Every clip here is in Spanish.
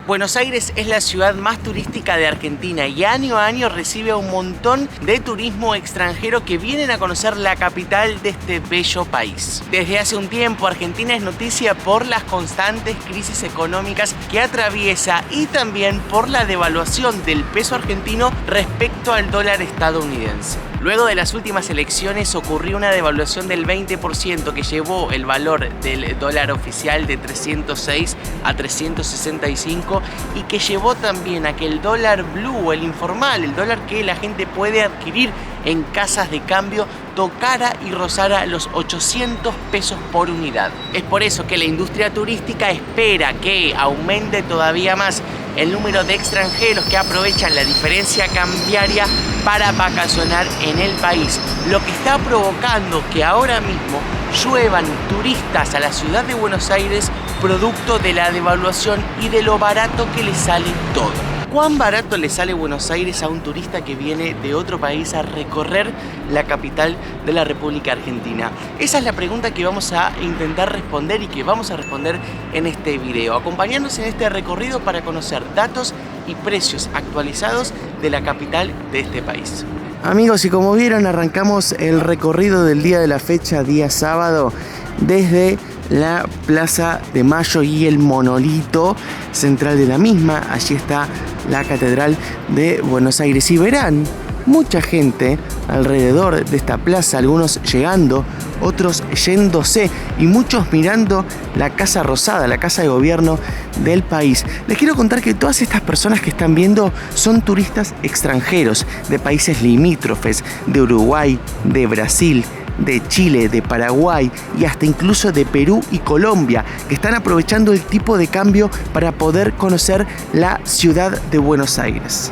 Buenos Aires es la ciudad más turística de Argentina y año a año recibe a un montón de turismo extranjero que vienen a conocer la capital de este bello país. Desde hace un tiempo Argentina es noticia por las constantes crisis económicas que atraviesa y también por la devaluación del peso argentino respecto al dólar estadounidense. Luego de las últimas elecciones ocurrió una devaluación del 20% que llevó el valor del dólar oficial de 306 a 365 y que llevó también a que el dólar blue, el informal, el dólar que la gente puede adquirir en casas de cambio, tocara y rozara los 800 pesos por unidad. Es por eso que la industria turística espera que aumente todavía más el número de extranjeros que aprovechan la diferencia cambiaria para vacacionar en el país, lo que está provocando que ahora mismo lluevan turistas a la ciudad de Buenos Aires producto de la devaluación y de lo barato que le sale todo. ¿Cuán barato le sale Buenos Aires a un turista que viene de otro país a recorrer la capital de la República Argentina? Esa es la pregunta que vamos a intentar responder y que vamos a responder en este video. Acompañarnos en este recorrido para conocer datos y precios actualizados de la capital de este país. Amigos, y como vieron, arrancamos el recorrido del día de la fecha, día sábado, desde la Plaza de Mayo y el monolito central de la misma. Allí está la Catedral de Buenos Aires y verán mucha gente alrededor de esta plaza, algunos llegando, otros yéndose y muchos mirando la Casa Rosada, la casa de gobierno del país. Les quiero contar que todas estas personas que están viendo son turistas extranjeros de países limítrofes, de Uruguay, de Brasil, de Chile, de Paraguay y hasta incluso de Perú y Colombia, que están aprovechando el tipo de cambio para poder conocer la ciudad de Buenos Aires.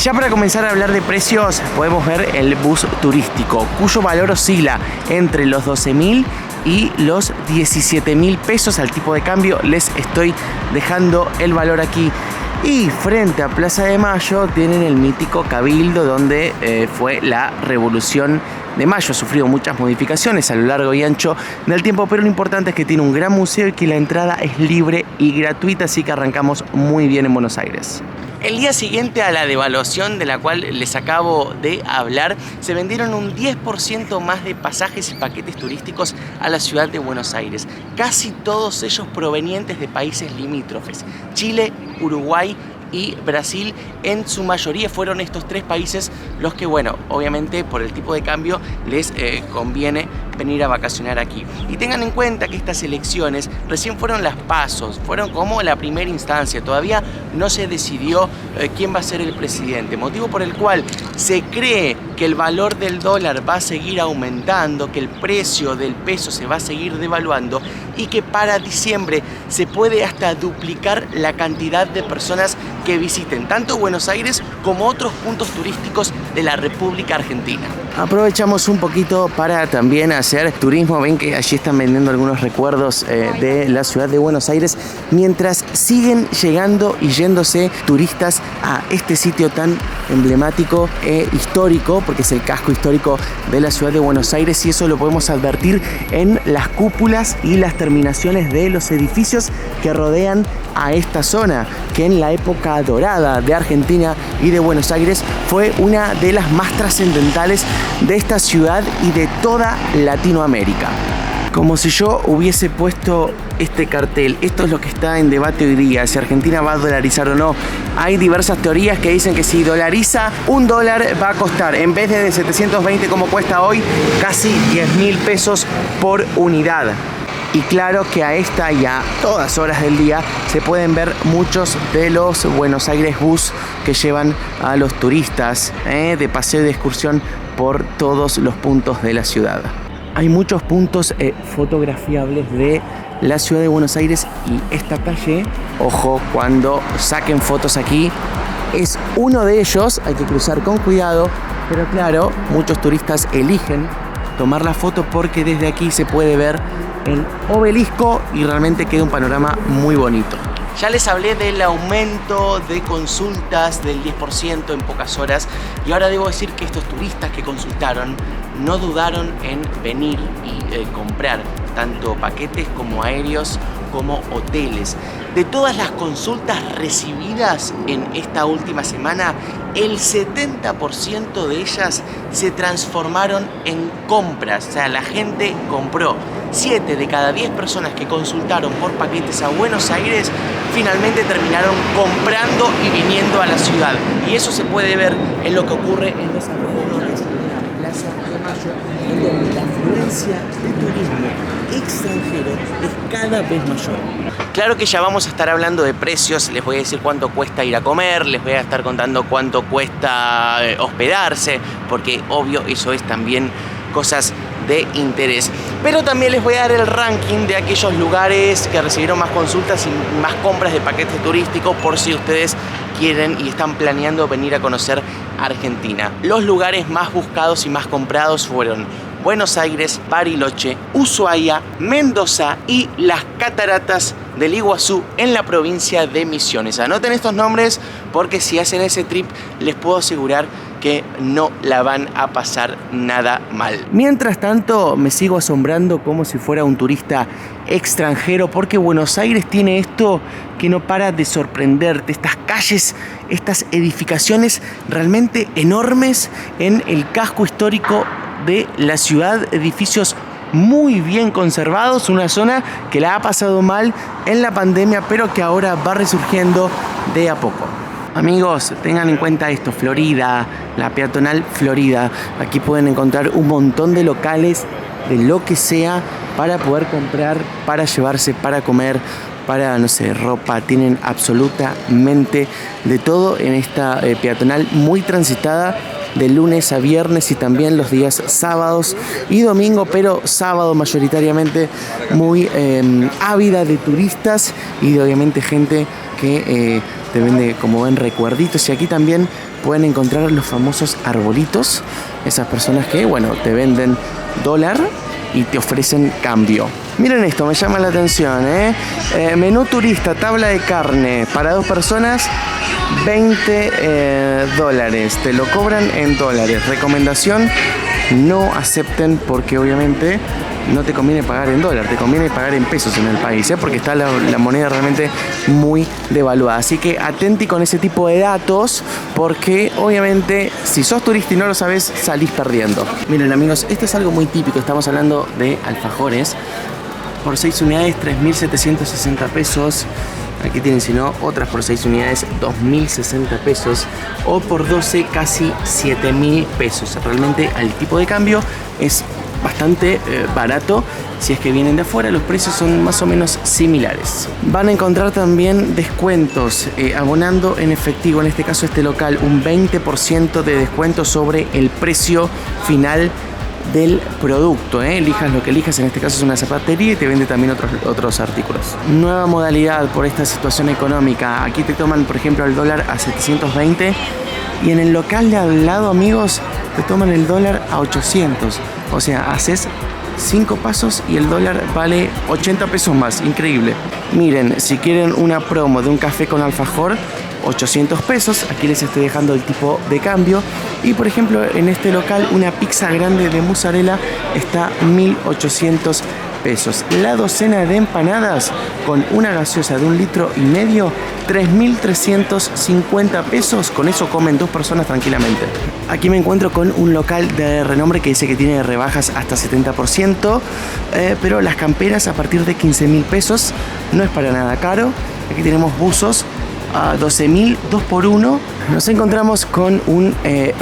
Ya para comenzar a hablar de precios, podemos ver el bus turístico, cuyo valor oscila entre los 12.000 y los 17.000 pesos al tipo de cambio. Les estoy dejando el valor aquí. Y frente a Plaza de Mayo tienen el mítico Cabildo, donde fue la Revolución de Mayo. Ha sufrido muchas modificaciones a lo largo y ancho del tiempo, pero lo importante es que tiene un gran museo y que la entrada es libre y gratuita, así que arrancamos muy bien en Buenos Aires. El día siguiente a la devaluación de la cual les acabo de hablar, se vendieron un 10% más de pasajes y paquetes turísticos a la ciudad de Buenos Aires. Casi todos ellos provenientes de países limítrofes: Chile, Uruguay y Brasil. En su mayoría fueron estos tres países los que, bueno, obviamente por el tipo de cambio les conviene venir a vacacionar aquí. Y tengan en cuenta que estas elecciones recién fueron las PASO, fueron como la primera instancia, todavía no se decidió quién va a ser el presidente, motivo por el cual se cree que el valor del dólar va a seguir aumentando, que el precio del peso se va a seguir devaluando y que para diciembre se puede hasta duplicar la cantidad de personas que visiten tanto Buenos Aires como otros puntos turísticos de la República Argentina. Aprovechamos un poquito para también hacer turismo. Ven que allí están vendiendo algunos recuerdos de la ciudad de Buenos Aires, mientras siguen llegando y yéndose turistas a este sitio tan emblemático e histórico, porque es el casco histórico de la ciudad de Buenos Aires, y eso lo podemos advertir en las cúpulas y las terminaciones de los edificios que rodean a esta zona, que en la época dorada de Argentina y de Buenos Aires fue una de las más trascendentales de esta ciudad y de toda Latinoamérica. Como si yo hubiese puesto este cartel. Esto es lo que está en debate hoy día, si Argentina va a dolarizar o no. Hay diversas teorías que dicen que si dolariza, $1 va a costar, en vez de 720 como cuesta hoy, casi 10.000 pesos por unidad. Y claro que a esta y a todas horas del día se pueden ver muchos de los Buenos Aires Bus que llevan a los turistas de paseo y de excursión por todos los puntos de la ciudad. Hay muchos puntos fotografiables de la ciudad de Buenos Aires y esta calle, ojo, cuando saquen fotos aquí, es uno de ellos. Hay que cruzar con cuidado, pero claro, muchos turistas eligen tomar la foto porque desde aquí se puede ver el obelisco y realmente queda un panorama muy bonito. Ya les hablé del aumento de consultas del 10% en pocas horas y ahora debo decir que estos turistas que consultaron no dudaron en venir y comprar tanto paquetes como aéreos como hoteles. De todas las consultas recibidas en esta última semana, el 70% de ellas se transformaron en compras. O sea, la gente compró. 7 de cada 10 personas que consultaron por paquetes a Buenos Aires finalmente terminaron comprando y viniendo a la ciudad. Y eso se puede ver en lo que ocurre en los alrededores de la Plaza de Mayo, en donde la afluencia de turismo extranjero es cada vez mayor. Claro que ya vamos a estar hablando de precios, les voy a decir cuánto cuesta ir a comer, les voy a estar contando cuánto cuesta hospedarse, porque obvio eso es también cosas de interés. Pero también les voy a dar el ranking de aquellos lugares que recibieron más consultas y más compras de paquetes turísticos por si ustedes quieren y están planeando venir a conocer Argentina. Los lugares más buscados y más comprados fueron Buenos Aires, Bariloche, Ushuaia, Mendoza y las cataratas del Iguazú en la provincia de Misiones. Anoten estos nombres porque si hacen ese trip les puedo asegurar que no la van a pasar nada mal. Mientras tanto, me sigo asombrando como si fuera un turista extranjero, porque Buenos Aires tiene esto que no para de sorprenderte, estas calles, estas edificaciones realmente enormes en el casco histórico de la ciudad, edificios muy bien conservados, una zona que la ha pasado mal en la pandemia, pero que ahora va resurgiendo de a poco. Amigos, tengan en cuenta esto, Florida, la peatonal Florida. Aquí pueden encontrar un montón de locales de lo que sea para poder comprar, para llevarse, para comer, para, no sé, ropa. Tienen absolutamente de todo en esta peatonal muy transitada de lunes a viernes y también los días sábados y domingo, pero sábado mayoritariamente muy ávida de turistas y de obviamente gente que te vende, como ven, recuerditos. Y aquí también pueden encontrar los famosos arbolitos, esas personas que, bueno, te venden dólar y te ofrecen cambio. Miren esto, me llama la atención, menú turista, tabla de carne para 2 personas, 20 dólares, te lo cobran en dólares. Recomendación, no acepten porque obviamente no te conviene pagar en dólar, te conviene pagar en pesos en el país, porque está la moneda realmente muy devaluada. Así que atenti con ese tipo de datos, porque obviamente si sos turista y no lo sabes, salís perdiendo. Miren amigos, esto es algo muy típico, estamos hablando de alfajores. Por 6 unidades, 3.760 pesos. Aquí tienen, si no, otras por 6 unidades, 2.060 pesos. O por 12, casi 7.000 pesos. Realmente, al tipo de cambio es bastante barato. Si es que vienen de afuera, los precios son más o menos similares. Van a encontrar también descuentos abonando en efectivo, en este caso este local, un 20% de descuento sobre el precio final del producto, elijas lo que elijas, en este caso es una zapatería y te vende también otros artículos. Nueva modalidad por esta situación económica. Aquí te toman, por ejemplo, el dólar a 720 y en el local de al lado, amigos, te toman el dólar a 800. O sea, haces 5 pasos y el dólar vale 80 pesos más. Increíble. Miren, si quieren una promo de un café con alfajor, 800 pesos, aquí les estoy dejando el tipo de cambio. Y por ejemplo, en este local una pizza grande de mozzarella está 1.800 pesos. La docena de empanadas con una gaseosa de 1,5 litros, 3.350 pesos. Con eso comen 2 personas tranquilamente. Aquí me encuentro con un local de renombre que dice que tiene rebajas hasta 70%, pero las camperas a partir de 15.000 pesos, no es para nada caro. Aquí tenemos buzos a 12.000, 2x1. Nos encontramos con un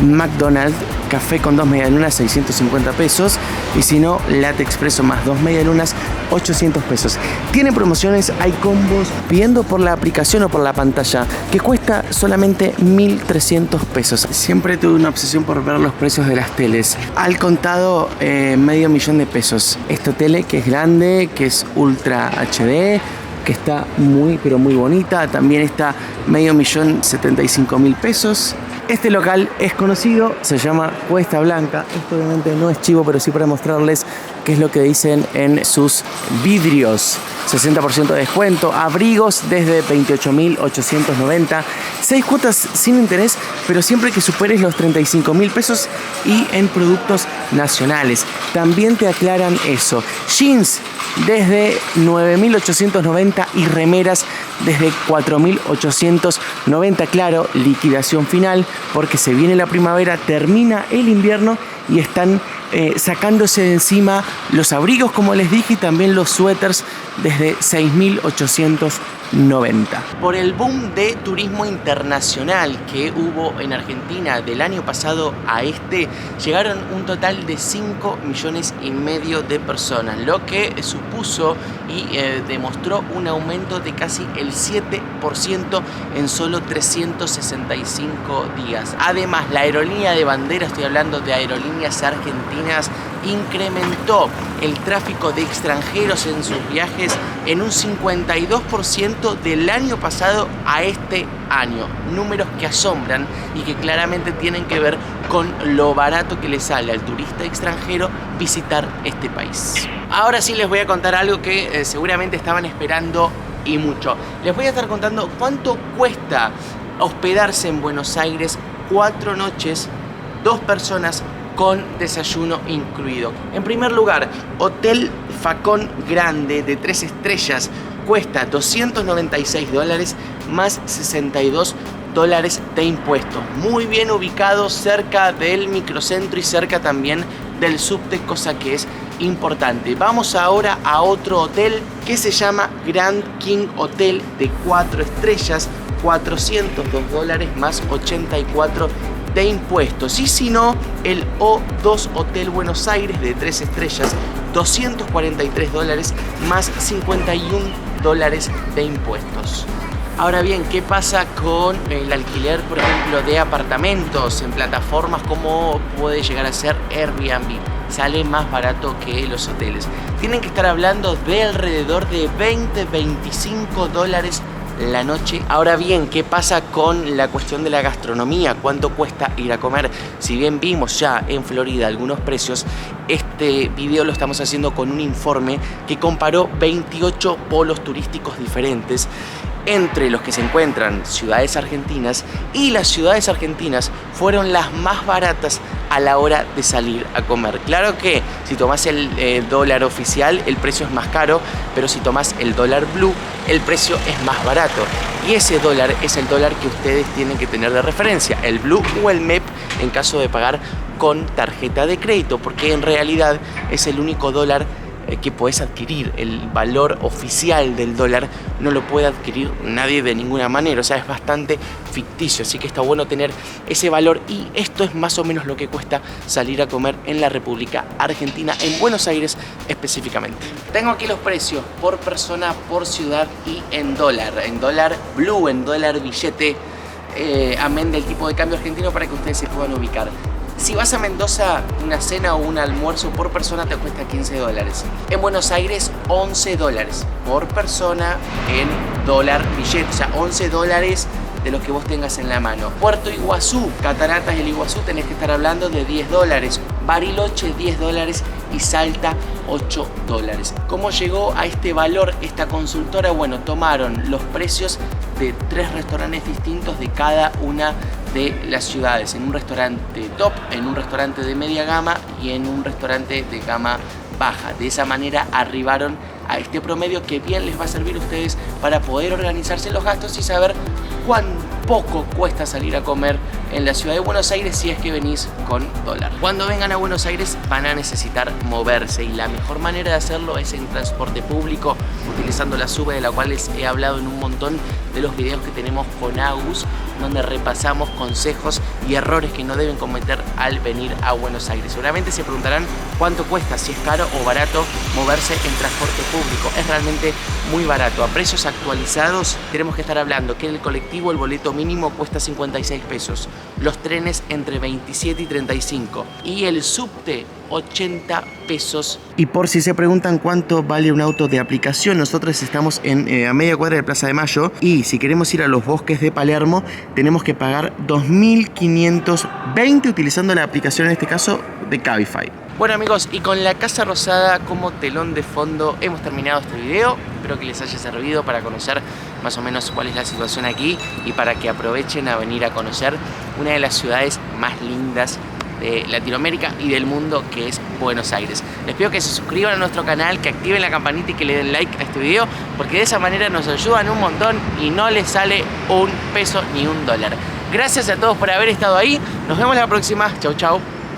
McDonald's, café con 2 medialunas, 650 pesos. Y si no, latte expreso más 2 medialunas, 800 pesos. Tiene promociones, hay combos, pidiendo por la aplicación o por la pantalla, que cuesta solamente 1.300 pesos. Siempre tuve una obsesión por ver los precios de las teles. Al contado, $500,000 de pesos. Esta tele que es grande, que es Ultra HD, que está muy pero muy bonita. También está $575,000 pesos. Este local es conocido, se llama Cuesta Blanca. Esto obviamente no es chivo, pero sí para mostrarles qué es lo que dicen en sus vidrios. 60% de descuento, abrigos desde 28.890, 6 cuotas sin interés, pero siempre que superes los 35.000 pesos y en productos nacionales. También te aclaran eso. Jeans desde 9.890 y remeras desde 4.890. Claro, liquidación final porque se viene la primavera, termina el invierno y están sacándose de encima los abrigos, como les dije, y también los suéteres desde 6.890. Por el boom de turismo internacional que hubo en Argentina del año pasado a este, llegaron un total de 5,5 millones de personas, lo que supuso y demostró un aumento de casi el 7% en solo 365 días. Además, la aerolínea de bandera, estoy hablando de Aerolíneas Argentinas, incrementó el tráfico de extranjeros en sus viajes en un 52% del año pasado a este año. Números que asombran y que claramente tienen que ver con lo barato que le sale al turista extranjero visitar este país. Ahora sí les voy a contar algo que seguramente estaban esperando y mucho. Les voy a estar contando cuánto cuesta hospedarse en Buenos Aires 4 noches, 2 personas, con desayuno incluido. En primer lugar, Hotel Facón Grande de 3 estrellas cuesta $296 más $62 de impuestos. Muy bien ubicado, cerca del microcentro y cerca también del subte, cosa que es importante. Vamos ahora a otro hotel que se llama Grand King Hotel de 4 estrellas, $402 más 84 de impuestos. Y si no, el O2 Hotel Buenos Aires de 3 estrellas, $243 más $51 de impuestos. Ahora bien, ¿qué pasa con el alquiler, por ejemplo, de apartamentos en plataformas como puede llegar a ser Airbnb? Sale más barato que los hoteles. Tienen que estar hablando de alrededor de $20-25 la noche. Ahora bien, ¿qué pasa con la cuestión de la gastronomía? ¿Cuánto cuesta ir a comer? Si bien vimos ya en Florida algunos precios, este video lo estamos haciendo con un informe que comparó 28 polos turísticos diferentes entre los que se encuentran ciudades argentinas, y las ciudades argentinas fueron las más baratas a la hora de salir a comer. Claro que si tomás el dólar oficial el precio es más caro, pero si tomás el dólar blue el precio es más barato, y ese dólar es el dólar que ustedes tienen que tener de referencia, el blue o el MEP, en caso de pagar con tarjeta de crédito, porque en realidad es el único dólar que puedes adquirir. El valor oficial del dólar no lo puede adquirir nadie de ninguna manera, o sea, es bastante ficticio, así que está bueno tener ese valor, y esto es más o menos lo que cuesta salir a comer en la República Argentina, en Buenos Aires específicamente. Tengo aquí los precios por persona, por ciudad y en dólar blue, en dólar billete, amén del tipo de cambio argentino, para que ustedes se puedan ubicar. Si vas a Mendoza, una cena o un almuerzo por persona te cuesta $15. En Buenos Aires, $11 por persona en dólar billete, o sea, $11 de los que vos tengas en la mano. Puerto Iguazú, Cataratas del Iguazú, tenés que estar hablando de $10. Bariloche, $10 y Salta, $8. ¿Cómo llegó a este valor esta consultora? Bueno, tomaron los precios de 3 restaurantes distintos de cada una de las ciudades, en un restaurante top, en un restaurante de media gama y en un restaurante de gama baja. De esa manera arribaron a este promedio que bien les va a servir a ustedes para poder organizarse los gastos y saber cuán poco cuesta salir a comer en la ciudad de Buenos Aires si es que venís con dólar. Cuando vengan a Buenos Aires van a necesitar moverse, y la mejor manera de hacerlo es en transporte público, utilizando la SUBE, de la cual les he hablado en un montón de los videos que tenemos con Agus, donde repasamos consejos y errores que no deben cometer al venir a Buenos Aires. Seguramente se preguntarán cuánto cuesta, si es caro o barato moverse en transporte público. Es realmente muy barato. A precios actualizados tenemos que estar hablando que en el colectivo el boleto mínimo cuesta 56 pesos, los trenes entre 27 y 35 y el subte 80 pesos. Y por si se preguntan cuánto vale un auto de aplicación, nosotros estamos a media cuadra de Plaza de Mayo, y si queremos ir a los bosques de Palermo tenemos que pagar 2.520 utilizando la aplicación, en este caso de Cabify. Bueno amigos, y con la Casa Rosada como telón de fondo hemos terminado este video. Espero que les haya servido para conocer más o menos cuál es la situación aquí y para que aprovechen a venir a conocer una de las ciudades más lindas de Latinoamérica y del mundo, que es Buenos Aires. Les pido que se suscriban a nuestro canal, que activen la campanita y que le den like a este video, porque de esa manera nos ayudan un montón y no les sale un peso ni un dólar. Gracias a todos por haber estado ahí. Nos vemos la próxima. Chau, chau.